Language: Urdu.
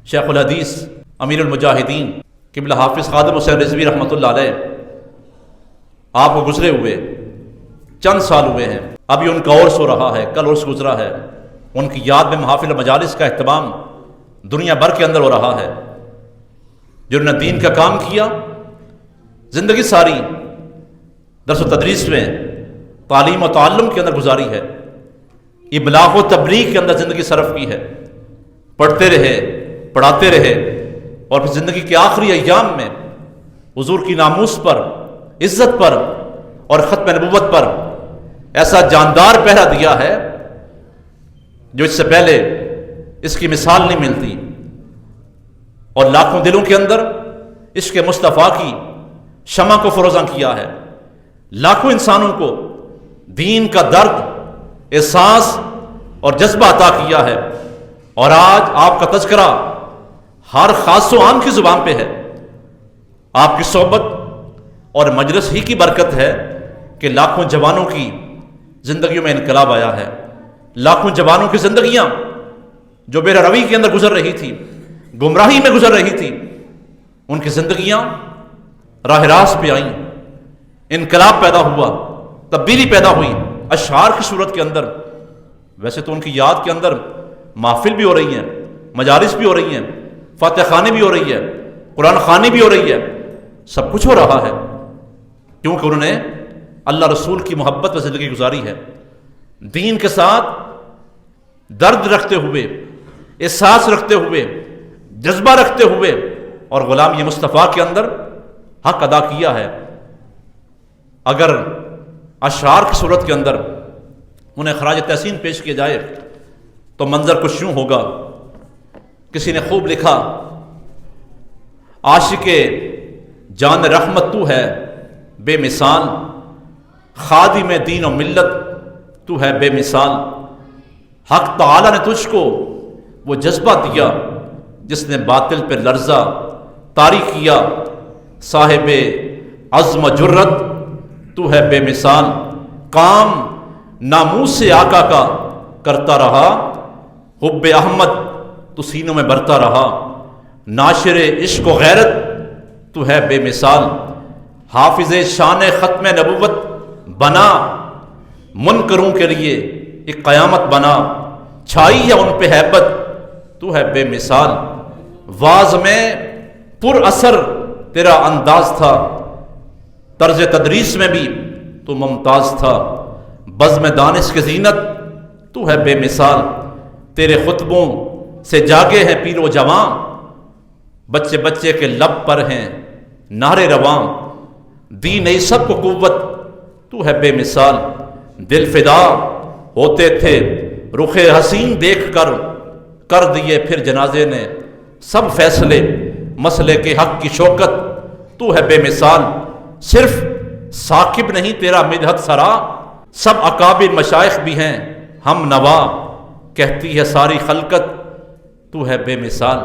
شیخ الحدیث امیر المجاہدین قبلہ حافظ خادم حسین رضوی رحمۃ اللہ علیہ آپ کو گزرے ہوئے چند سال ہوئے ہیں. ابھی ان کا عرس ہو رہا ہے، کل عرس گزرا ہے. ان کی یاد میں محافل مجالس کا اہتمام دنیا بھر کے اندر ہو رہا ہے. جنہوں نے دین کا کام کیا، زندگی ساری درس و تدریس میں، تعلیم و تعلم کے اندر گزاری ہے، ابلاغ و تبلیغ کے اندر زندگی صرف کی ہے. پڑھتے رہے، پڑھاتے رہے، اور پھر زندگی کے آخری ایام میں حضور کی ناموس پر، عزت پر اور ختم نبوت پر ایسا جاندار پہرا دیا ہے جو اس سے پہلے اس کی مثال نہیں ملتی. اور لاکھوں دلوں کے اندر عشق مصطفیٰ کی شمع کو فروزاں کیا ہے. لاکھوں انسانوں کو دین کا درد، احساس اور جذبہ عطا کیا ہے. اور آج آپ کا تذکرہ ہر خاص و عام کی زبان پہ ہے. آپ کی صحبت اور مجلس ہی کی برکت ہے کہ لاکھوں جوانوں کی زندگیوں میں انقلاب آیا ہے. لاکھوں جوانوں کی زندگیاں جو بے روی کے اندر گزر رہی تھی، گمراہی میں گزر رہی تھی، ان کی زندگیاں راہ راست پہ آئیں. انقلاب پیدا ہوا، تبدیلی پیدا ہوئی اشعار کی صورت کے اندر. ویسے تو ان کی یاد کے اندر محفل بھی ہو رہی ہیں، مجالس بھی ہو رہی ہیں، فاتح خانی بھی ہو رہی ہے، قرآن خوانی بھی ہو رہی ہے، سب کچھ ہو رہا ہے کیونکہ انہوں نے اللہ رسول کی محبت میں زندگی گزاری ہے. دین کے ساتھ درد رکھتے ہوئے، احساس رکھتے ہوئے، جذبہ رکھتے ہوئے اور غلامی مصطفیٰ کے اندر حق ادا کیا ہے. اگر اشعار کی صورت کے اندر انہیں خراج تحسین پیش کیا جائے تو منظر کچھ یوں ہوگا. کسی نے خوب لکھا، عاشق جان رحمت تو ہے بے مثال، خادم دین و ملت تو ہے بے مثال. حق تعالی نے تجھ کو وہ جذبہ دیا جس نے باطل پہ لرزہ طاری کیا. صاحب عزم و جرت تو ہے بے مثال، کام ناموس سے آقا کا کرتا رہا، حب احمد تو سینوں میں برتا رہا. ناشر عشق و غیرت تو ہے بے مثال، حافظ شان ختم نبوت بنا، منکروں کے لیے ایک قیامت بنا. چھائی ہے ان پہ ہیبت تو ہے بے مثال، واز میں پر اثر تیرا انداز تھا، طرز تدریس میں بھی تو ممتاز تھا. بزم دانش کی زینت تو ہے بے مثال، تیرے خطبوں سے جاگے ہیں پیر و جواں، بچے بچے کے لب پر ہیں نعرے رواں. دی نہیں سب کو قوت تو ہے بے مثال، دل فدا ہوتے تھے رخ حسین دیکھ کر دیے پھر جنازے نے سب فیصلے، مسئلے کے حق کی شوکت تو ہے بے مثال. صرف ثاقب نہیں تیرا مدحت سرا، سب اکابر مشائخ بھی ہیں ہم نوا، کہتی ہے ساری خلقت تو ہے بے مثال.